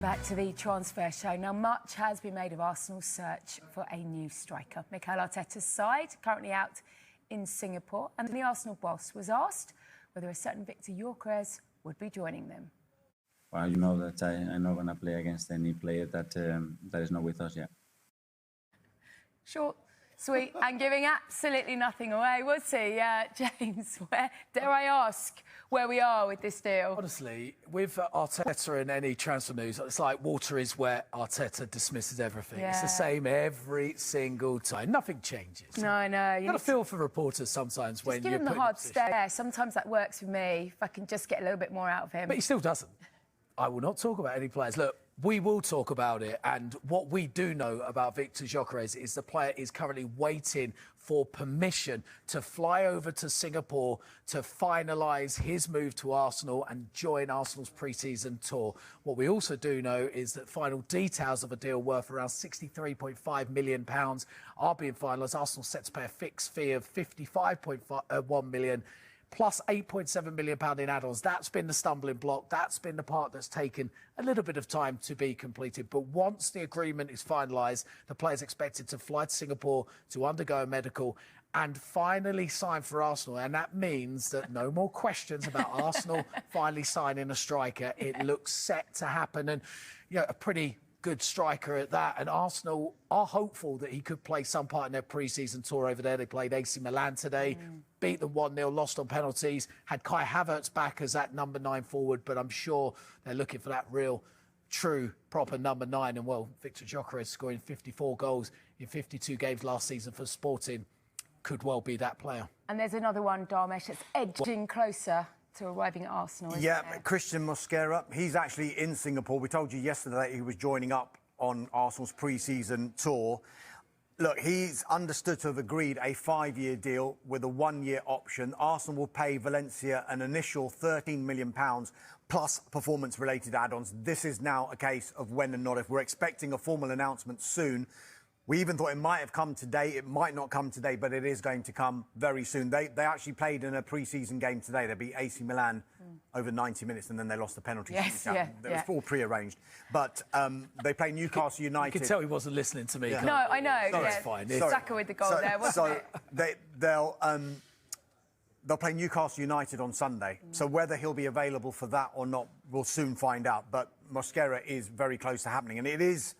Back to the transfer show. Now, much has been made of Arsenal's search for a new striker. Mikel Arteta's side currently out in Singapore, and the Arsenal boss was asked whether a certain Victor Gyökeres would be joining them. Well, you know that I'm not going to play against any player that is not with us yet. Short, sweet, and giving absolutely nothing away, was he? James, dare I ask where we are with this deal? Honestly, with Arteta and any transfer news, it's like water is wet. Arteta dismisses everything. Yeah. It's the same every single time. Nothing changes. No, I know. You've got to feel for reporters sometimes when you're give him the hard stare. Sometimes that works for me, if I can just get a little bit more out of him. But he still doesn't. I will not talk about any players. Look, we will talk about it, and what we do know about Victor Gyokeres is the player is currently waiting for permission to fly over to Singapore to finalise his move to Arsenal and join Arsenal's pre-season tour. What we also do know is that final details of a deal worth around £63.5 million are being finalised. Arsenal set to pay a fixed fee of £55.1 million. Plus £8.7 million in add-ons. That's been the stumbling block. That's been the part that's taken a little bit of time to be completed. But once the agreement is finalised, the player's expected to fly to Singapore to undergo a medical and finally sign for Arsenal. And that means that no more questions about Arsenal finally signing a striker. It looks set to happen. And, you know, a pretty good striker at that, and Arsenal are hopeful that he could play some part in their pre-season tour over there. They played AC Milan today, beat them 1-0, lost on penalties, had Kai Havertz back as that number 9 forward, but I'm sure they're looking for that real, true, proper number 9. And, well, Victor Gyokeres scoring 54 goals in 52 games last season for Sporting could well be that player. And there's another one, Dharmesh, that's edging closer to arriving at Arsenal, isn't there? Gyökeres Mosquera, he's actually in Singapore. We told you yesterday that he was joining up on Arsenal's pre-season tour. Look, he's understood to have agreed a 5-year deal with a 1-year option. Arsenal will pay Valencia an initial £13 million plus performance-related add-ons. This is now a case of when and not if. We're expecting a formal announcement soon. We even thought it might have come today. It might not come today, but it is going to come very soon. They actually played in a pre-season game today. They beat AC Milan over 90 minutes, and then they lost the penalty. Yes, It was all pre-arranged. But they play Newcastle United. You can tell he wasn't listening to me. Yeah. No, I know. So it's fine. Saka with the goal there, wasn't it? They'll play Newcastle United on Sunday. So whether he'll be available for that or not, we'll soon find out. But Mosquera is very close to happening, and it is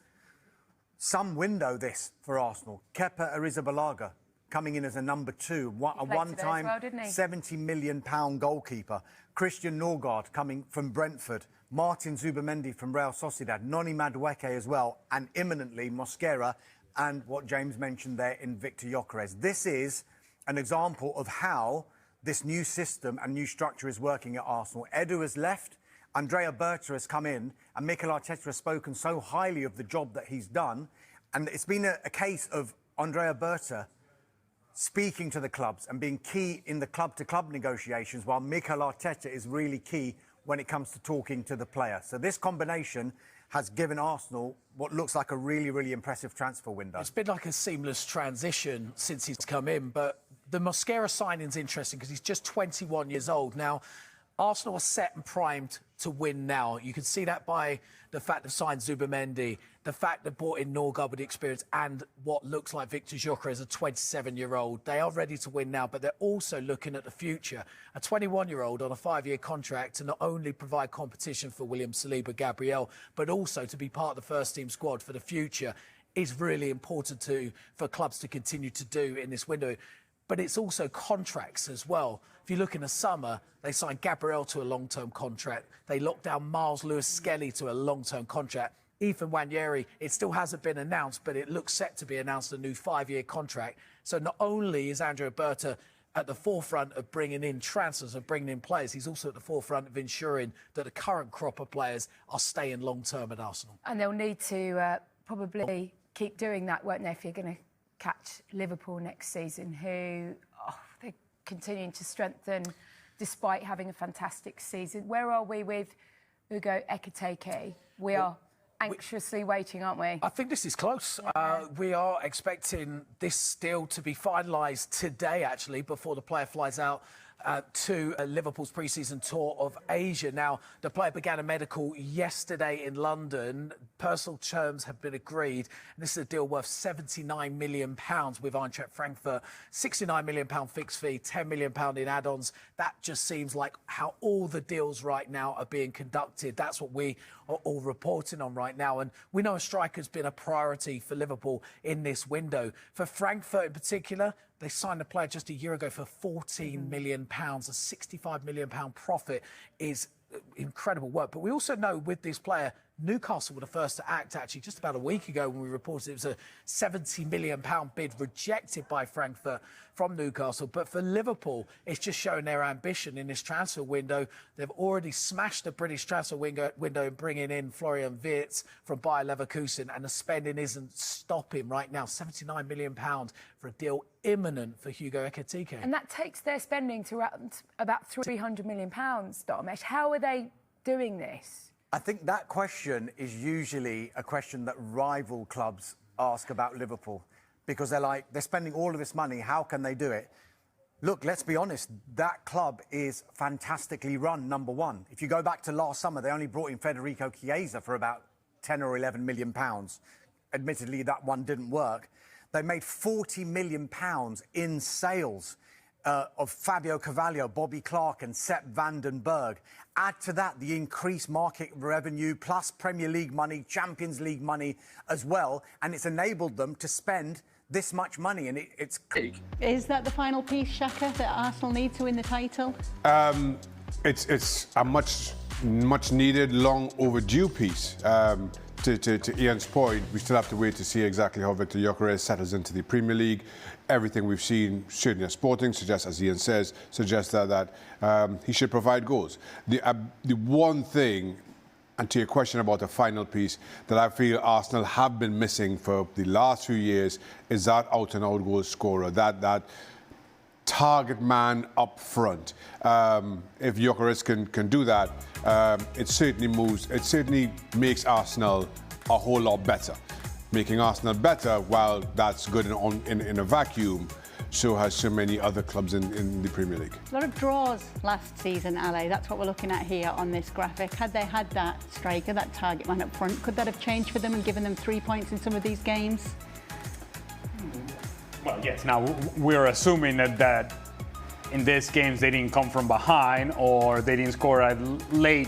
some window, this, for Arsenal. Kepa Arrizabalaga coming in as a number 2, a one-time £70 million goalkeeper. Christian Norgard coming from Brentford. Martin Zubamendi from Real Sociedad. Noni Madueke as well. And imminently Mosquera and what James mentioned there in Victor Gyokeres. This is an example of how this new system and new structure is working at Arsenal. Edu has left. Andrea Berta has come in, and Mikel Arteta has spoken so highly of the job that he's done. And it's been a case of Andrea Berta speaking to the clubs and being key in the club-to-club negotiations, while Mikel Arteta is really key when it comes to talking to the player. So this combination has given Arsenal what looks like a really, really impressive transfer window. It's been like a seamless transition since he's come in, but the Mosquera signing's interesting because he's just 21 years old. Now, Arsenal are set and primed to win now. You can see that by the fact they've signed Zubamendi, the fact they've brought in Norgard with the experience, and what looks like Victor Gyokeres, a 27-year-old. They are ready to win now, but they're also looking at the future. A 21-year-old on a 5-year contract to not only provide competition for William Saliba, Gabriel, but also to be part of the first-team squad for the future is really important for clubs to continue to do in this window. But it's also contracts as well. If you look in the summer, they signed Gabriel to a long-term contract. They locked down Miles Lewis-Skelly to a long-term contract. Ethan Nwaneri, it still hasn't been announced, but it looks set to be announced, a new 5-year contract. So not only is Andrea Berta at the forefront of bringing in transfers, of bringing in players, he's also at the forefront of ensuring that the current crop of players are staying long-term at Arsenal. And they'll need to probably keep doing that, won't they, if you're going to catch Liverpool next season, who they're continuing to strengthen despite having a fantastic season. Where are we with Ugo Ekitike? We are anxiously waiting, aren't we? I think this is close. Yeah. We are expecting this deal to be finalised today, actually, before the player flies out to Liverpool's pre-season tour of Asia. Now, the player began a medical yesterday in London. Personal terms have been agreed. And this is a deal worth £79 million with Eintracht Frankfurt. £69 million fixed fee, £10 million in add-ons. That just seems like how all the deals right now are being conducted. That's what we are all reporting on right now. And we know a striker's been a priority for Liverpool in this window. For Frankfurt in particular, they signed a player just a year ago for £14 million. A £65 million profit is incredible work. But we also know with this player, Newcastle were the first to act actually just about a week ago when we reported it was a £70 million bid rejected by Frankfurt from Newcastle. But for Liverpool, it's just showing their ambition in this transfer window. They've already smashed the British transfer window in bringing in Florian Wirtz from Bayer Leverkusen, and the spending isn't stopping right now. £79 million for a deal imminent for Hugo Ekitike. And that takes their spending to around about £300 million, Domesh. How are they doing this? I think that question is usually a question that rival clubs ask about Liverpool, because they're spending all of this money, how can they do it? Look, let's be honest, that club is fantastically run, number one. If you go back to last summer, they only brought in Federico Chiesa for about 10 or 11 million pounds. Admittedly, that one didn't work. They made £40 million in sales of Fabio Carvalho, Bobby Clark and Sepp van den Berg. Add to that the increased market revenue plus Premier League money, Champions League money as well, and it's enabled them to spend this much money, and it's... Is that the final piece, Shaka, that Arsenal need to win the title? It's a much needed, long overdue piece. To Ian's point, we still have to wait to see exactly how Victor Gyökeres settles into the Premier League. Everything we've seen, certainly at Sporting, suggests, as Ian says, suggests that he should provide goals. The one thing, and to your question about the final piece, that I feel Arsenal have been missing for the last few years is that out-and-out goal scorer, that target man up front. If Gyökeres can do that, it certainly makes Arsenal a whole lot better. Making Arsenal better, while that's good in a vacuum, so has so many other clubs in the Premier League. A lot of draws last season, Ale. That's what we're looking at here on this graphic. Had they had that striker, that target man up front, could that have changed for them and given them 3 points in some of these games? Well, yes. Now, we're assuming that in these games they didn't come from behind or they didn't score a late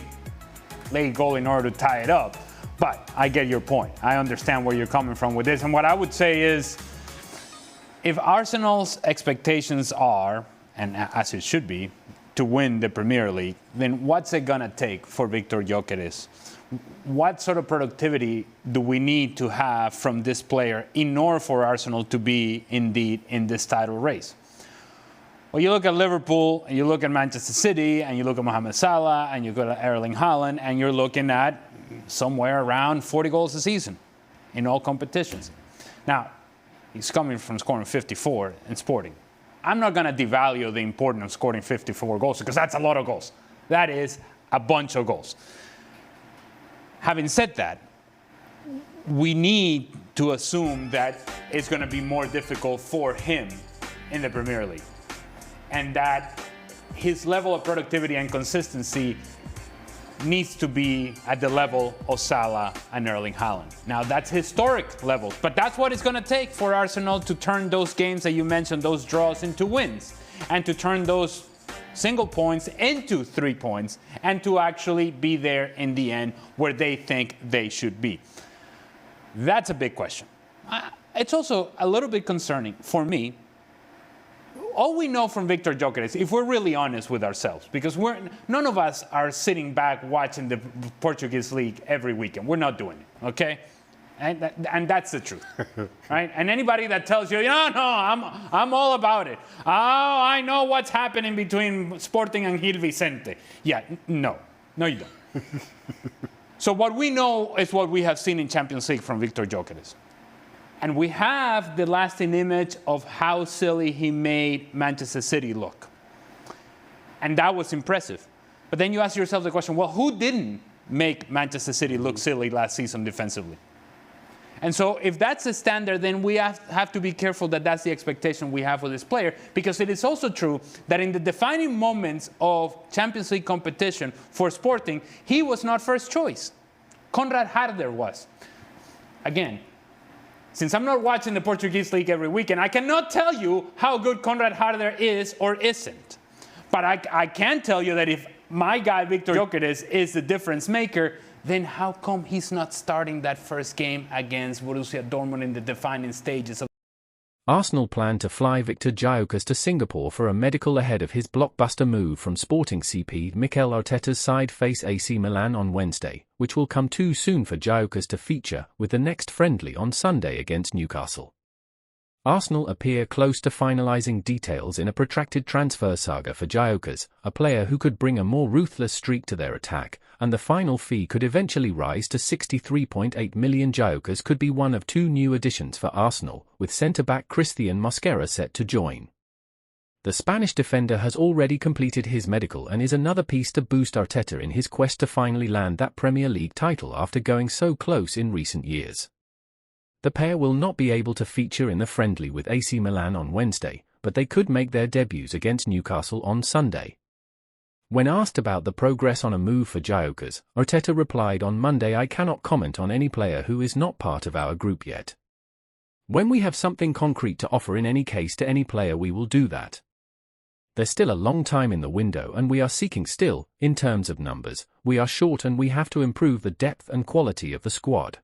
goal in order to tie it up. But I get your point. I understand where you're coming from with this. And what I would say is, if Arsenal's expectations are, and as it should be, to win the Premier League, then what's it going to take for Victor Gyökeres? What sort of productivity do we need to have from this player in order for Arsenal to be indeed in this title race? Well, you look at Liverpool, and you look at Manchester City, and you look at Mohamed Salah, and you go to Erling Haaland, and you're looking at somewhere around 40 goals a season in all competitions. Now, he's coming from scoring 54 in Sporting. I'm not going to devalue the importance of scoring 54 goals because that's a lot of goals. That is a bunch of goals. Having said that, we need to assume that it's going to be more difficult for him in the Premier League, and that his level of productivity and consistency needs to be at the level of Salah and Erling Haaland. Now, that's historic levels, but that's what it's going to take for Arsenal to turn those games that you mentioned, those draws, into wins, and to turn those single points into 3 points, and to actually be there in the end where they think they should be. That's a big question. It's also a little bit concerning for me. All we know from Victor Gyökeres, if we're really honest with ourselves, because none of us are sitting back watching the Portuguese league every weekend. We're not doing it, okay? And that's the truth, right? And anybody that tells you, no, I'm all about it. Oh, I know what's happening between Sporting and Gil Vicente. Yeah, no, you don't. So what we know is what we have seen in Champions League from Victor Gyökeres. And we have the lasting image of how silly he made Manchester City look. And that was impressive. But then you ask yourself the question, well, who didn't make Manchester City look silly last season defensively? And so if that's the standard, then we have to be careful that that's the expectation we have for this player, because it is also true that in the defining moments of Champions League competition for Sporting, he was not first choice. Konrad Harder was. Again, since I'm not watching the Portuguese league every weekend, I cannot tell you how good Konrad Harder is or isn't. But I can tell you that if my guy, Victor Gyökeres, is the difference maker, then how come he's not starting that first game against Borussia Dortmund in the defining stages of... Arsenal plan to fly Victor Gyökeres to Singapore for a medical ahead of his blockbuster move from Sporting CP. Mikel Arteta's side face AC Milan on Wednesday, which will come too soon for Gyökeres to feature, with the next friendly on Sunday against Newcastle. Arsenal appear close to finalising details in a protracted transfer saga for Gyökeres, a player who could bring a more ruthless streak to their attack, and the final fee could eventually rise to 63.8 million. Gyökeres could be one of two new additions for Arsenal, with centre-back Gyökeres Mosquera set to join. The Spanish defender has already completed his medical and is another piece to boost Arteta in his quest to finally land that Premier League title after going so close in recent years. The pair will not be able to feature in the friendly with AC Milan on Wednesday, but they could make their debuts against Newcastle on Sunday. When asked about the progress on a move for Gyökeres, Arteta replied on Monday, "I cannot comment on any player who is not part of our group yet. When we have something concrete to offer in any case to any player, we will do that. There's still a long time in the window and we are seeking still, in terms of numbers, we are short and we have to improve the depth and quality of the squad."